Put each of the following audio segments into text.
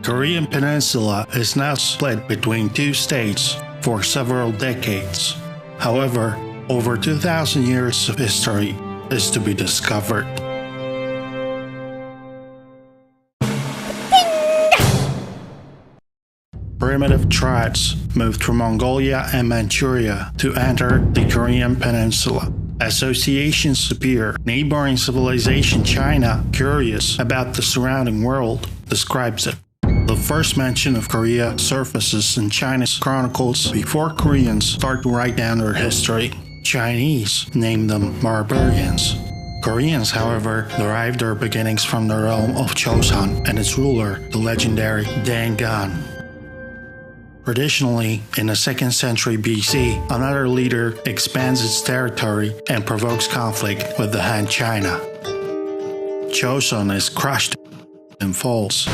Korean Peninsula is now split between two states for several decades. However, over 2,000 years of history is to be discovered. Primitive tribes moved from Mongolia and Manchuria to enter the Korean Peninsula. Associations appear. Neighboring civilization China, curious about the surrounding world, describes it. The first mention of Korea surfaces in China's chronicles before Koreans start to write down their history. Chinese named them barbarians. Koreans, however, derived their beginnings from the realm of Joseon and its ruler, the legendary Dangan. Traditionally, in the 2nd century BC, another leader expands its territory and provokes conflict with the Han China. Joseon is crushed and falls.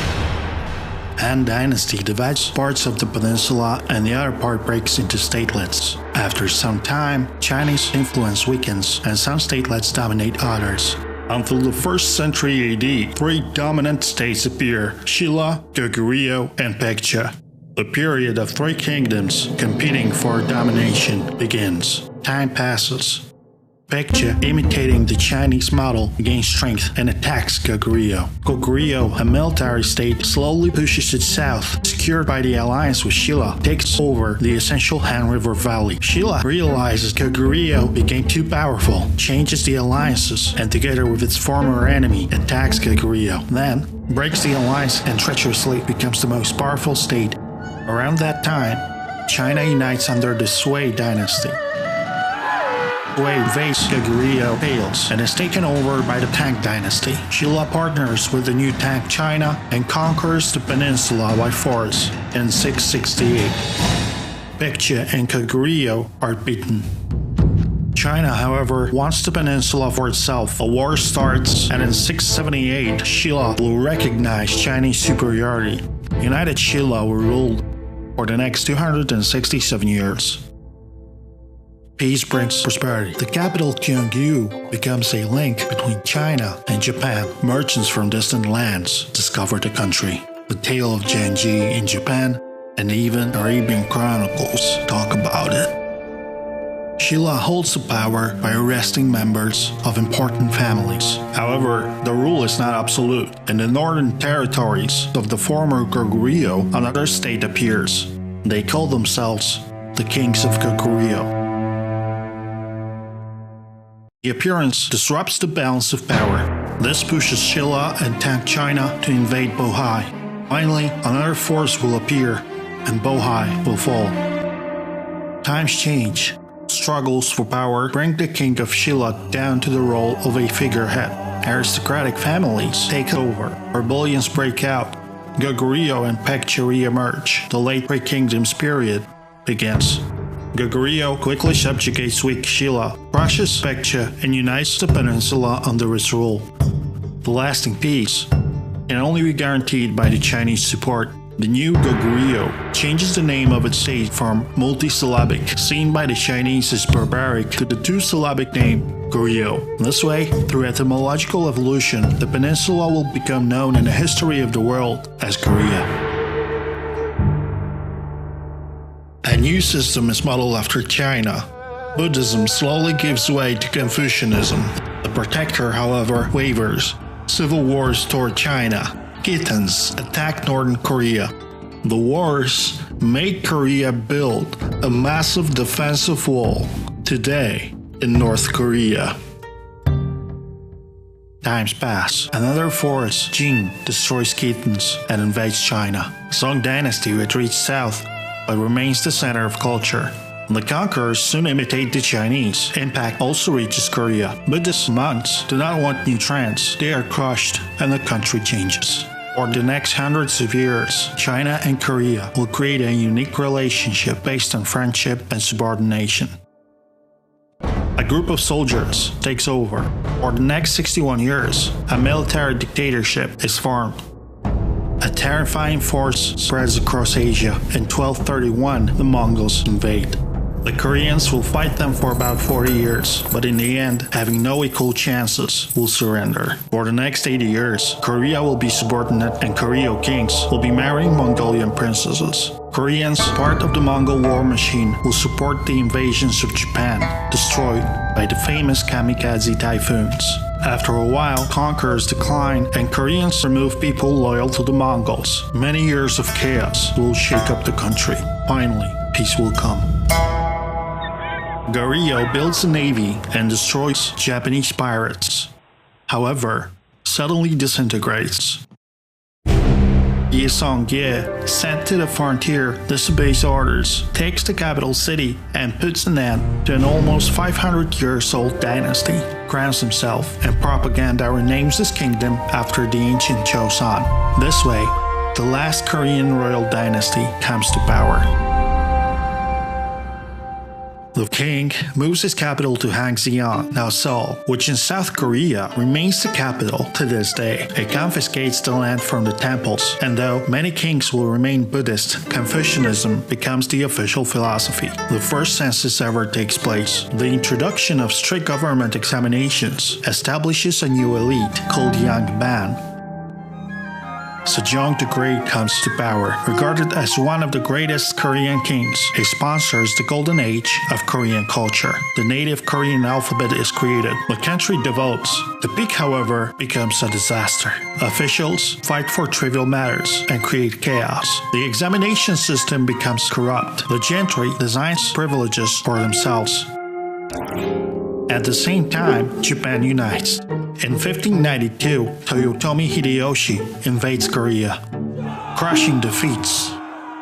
Han Dynasty divides parts of the peninsula and the other part breaks into statelets. After some time, Chinese influence weakens and some statelets dominate others. Until the 1st century AD, 3 dominant states appear: Shilla, Goguryeo, and Baekje. The period of 3 kingdoms competing for domination begins. Time passes. Baekje, imitating the Chinese model, gains strength and attacks Goguryeo. Goguryeo, a military state, slowly pushes it south. Secured by the alliance with Shilla, takes over the essential Han River Valley. Shilla realizes Goguryeo became too powerful, changes the alliances, and together with its former enemy, attacks Goguryeo. Then, breaks the alliance and treacherously becomes the most powerful state. Around that time, China unites under the Sui dynasty. Sui invades Goguryeo, fails, and is taken over by the Tang dynasty. Shilla partners with the new Tang China and conquers the peninsula by force in 668. Baekje and Goguryeo are beaten. China, however, wants the peninsula for itself. A war starts, and in 678, Shilla will recognize Chinese superiority. United Shilla will rule for the next 267 years. Peace brings prosperity. The capital Gyeongju becomes a link between China and Japan. Merchants from distant lands discover the country. The tale of Genji in Japan and even Arabian chronicles talk about it. Shilla holds the power by arresting members of important families. However, the rule is not absolute. In the northern territories of the former Goguryeo, another state appears. They call themselves the Kings of Goguryeo. The appearance disrupts the balance of power. This pushes Shilla and Tang China to invade Bohai. Finally, another force will appear, and Bohai will fall. Times change. Struggles for power bring the king of Shilla down to the role of a figurehead. Aristocratic families take over. Rebellions break out. Goguryeo and Baekje re-emerge. The late Three Kingdoms period begins. Goguryeo quickly subjugates weak Shilla, crushes Baekje, and unites the peninsula under its rule. The lasting peace can only be guaranteed by the Chinese support. The new Goguryeo changes the name of its state from multisyllabic, seen by the Chinese as barbaric, to the 2-syllabic name Goryeo. This way, through etymological evolution, the peninsula will become known in the history of the world as Korea. A new system is modeled after China. Buddhism slowly gives way to Confucianism. The protector, however, wavers. Civil wars toward China. Khitans attack northern Korea. The wars made Korea build a massive defensive wall today in North Korea. Times pass. Another force, Jin, destroys Khitans and invades China. Song dynasty retreats south but remains the center of culture. The conquerors soon imitate the Chinese. Impact also reaches Korea. Buddhist monks do not want new trends. They are crushed and the country changes. For the next hundreds of years, China and Korea will create a unique relationship based on friendship and subordination. A group of soldiers takes over. For the next 61 years, a military dictatorship is formed. A terrifying force spreads across Asia. In 1231, the Mongols invade. The Koreans will fight them for about 40 years, but in the end, having no equal chances, will surrender. For the next 80 years, Korea will be subordinate and Koryo kings will be marrying Mongolian princesses. Koreans, part of the Mongol war machine, will support the invasions of Japan, destroyed by the famous kamikaze typhoons. After a while, conquerors decline and Koreans remove people loyal to the Mongols. Many years of chaos will shake up the country. Finally, peace will come. Goryeo builds a navy and destroys Japanese pirates. However, suddenly disintegrates. Ye Song-ye, sent to the frontier, disobeys orders, takes the capital city, and puts an end to an almost 500 years old dynasty, crowns himself, and propaganda renames his kingdom after the ancient Joseon. This way, the last Korean royal dynasty comes to power. The king moves his capital to Hangzhou, now Seoul, which in South Korea remains the capital to this day. It confiscates the land from the temples, and though many kings will remain Buddhist, Confucianism becomes the official philosophy. The first census ever takes place. The introduction of strict government examinations establishes a new elite called Yangban. Sejong the Great comes to power. Regarded as one of the greatest Korean kings, he sponsors the golden age of Korean culture. The native Korean alphabet is created. The country develops. The peak, however, becomes a disaster. Officials fight for trivial matters and create chaos. The examination system becomes corrupt. The gentry designs privileges for themselves. At the same time, Japan unites. In 1592, Toyotomi Hideyoshi invades Korea, crushing defeats.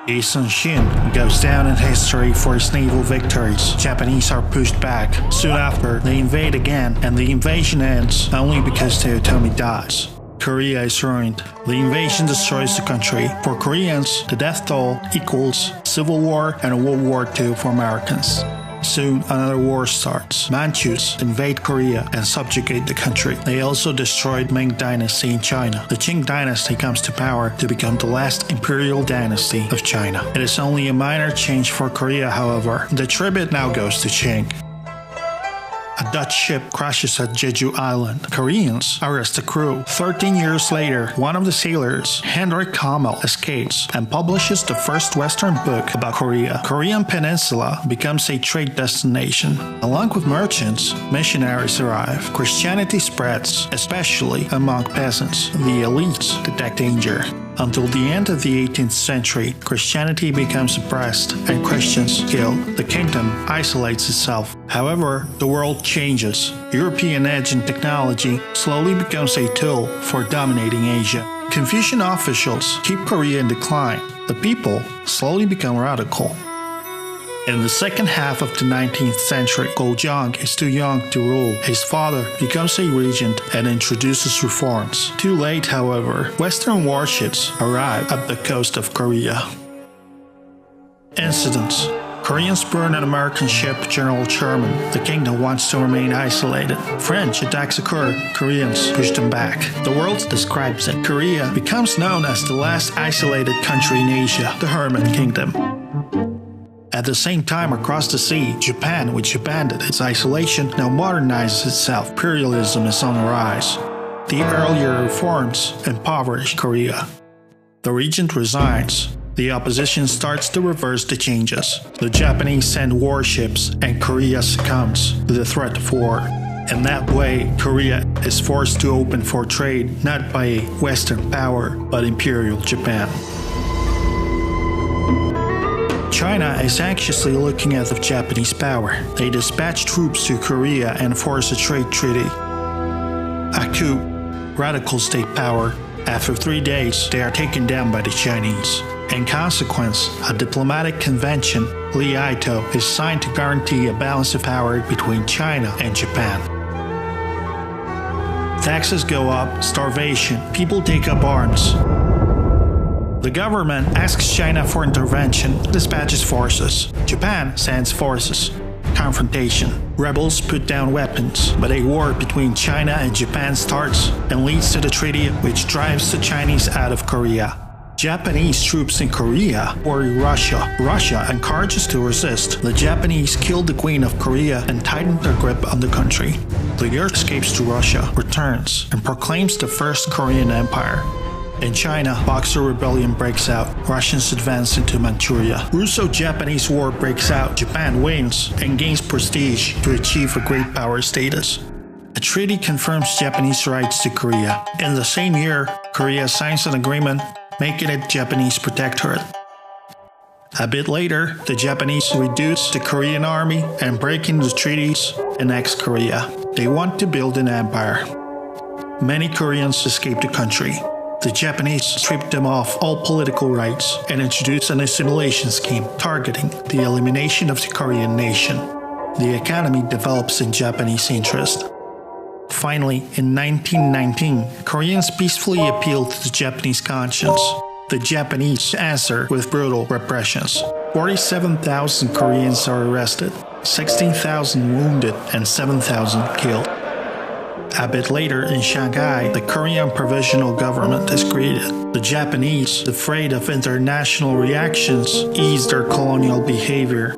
Yi Sun-shin goes down in history for his naval victories. Japanese are pushed back. Soon after, they invade again, and the invasion ends only because Toyotomi dies. Korea is ruined. The invasion destroys the country. For Koreans, the death toll equals Civil War and World War II for Americans. Soon, another war starts. Manchus invade Korea and subjugate the country. They also destroyed Ming Dynasty in China. The Qing Dynasty comes to power to become the last imperial dynasty of China. It is only a minor change for Korea, however. The tribute now goes to Qing. A Dutch ship crashes at Jeju Island. Koreans arrest the crew. 13 years later, one of the sailors, Hendrik Hamel, escapes and publishes the first Western book about Korea. Korean Peninsula becomes a trade destination. Along with merchants, missionaries arrive. Christianity spreads, especially among peasants. The elites detect danger. Until the end of the 18th century, Christianity becomes suppressed and Christians killed. The kingdom isolates itself. However, the world changes. European edge and technology slowly becomes a tool for dominating Asia. Confucian officials keep Korea in decline. The people slowly become radical. In the second half of the 19th century, Gojong is too young to rule. His father becomes a regent and introduces reforms. Too late, however, Western warships arrive at the coast of Korea. Incidents: Koreans burn an American ship, General Sherman. The kingdom wants to remain isolated. French attacks occur. Koreans push them back. The world describes it. Korea becomes known as the last isolated country in Asia, the Hermit Kingdom. At the same time, across the sea, Japan, which abandoned its isolation, now modernizes itself. Imperialism is on the rise. The earlier reforms impoverish Korea. The regent resigns. The opposition starts to reverse the changes. The Japanese send warships, and Korea succumbs to the threat of war. In that way, Korea is forced to open for trade not by a Western power, but Imperial Japan. China is anxiously looking at the Japanese power. They dispatch troops to Korea and force a trade treaty. A coup, radicals take power. After 3 days, they are taken down by the Chinese. In consequence, a diplomatic convention, Li Aito, is signed to guarantee a balance of power between China and Japan. Taxes go up, starvation, people take up arms. The government asks China for intervention, dispatches forces. Japan sends forces. Confrontation. Rebels put down weapons, but a war between China and Japan starts and leads to the treaty which drives the Chinese out of Korea. Japanese troops in Korea worry Russia. Russia encourages to resist. The Japanese kill the Queen of Korea and tighten their grip on the country. The Earth escapes to Russia, returns, and proclaims the First Korean Empire. In China, Boxer Rebellion breaks out. Russians advance into Manchuria. Russo-Japanese War breaks out. Japan wins and gains prestige to achieve a great power status. A treaty confirms Japanese rights to Korea. In the same year, Korea signs an agreement making it Japanese protectorate. A bit later, the Japanese reduce the Korean army and break into the treaties, annex Korea. They want to build an empire. Many Koreans escape the country. The Japanese stripped them of all political rights and introduced an assimilation scheme targeting the elimination of the Korean nation. The economy develops in Japanese interest. Finally, in 1919, Koreans peacefully appealed to the Japanese conscience. The Japanese answer with brutal repressions. 47,000 Koreans are arrested, 16,000 wounded, and 7,000 killed. A bit later, in Shanghai, the Korean Provisional Government is created. The Japanese, afraid of international reactions, eased their colonial behavior.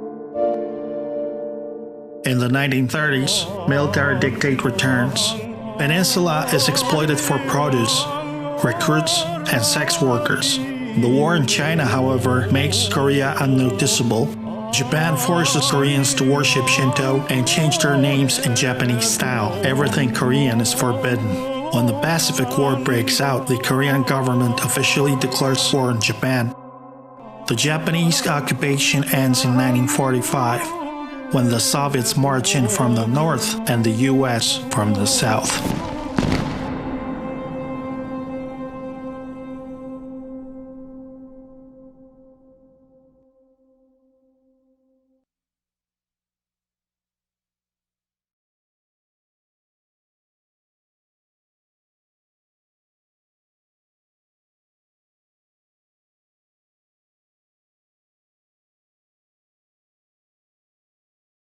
In the 1930s, military dictate returns. Peninsula is exploited for produce, recruits, and sex workers. The war in China, however, makes Korea unnoticeable. Japan forces Koreans to worship Shinto and change their names in Japanese style. Everything Korean is forbidden. When the Pacific War breaks out, the Korean government officially declares war on Japan. The Japanese occupation ends in 1945, when the Soviets march in from the north and the US from the south.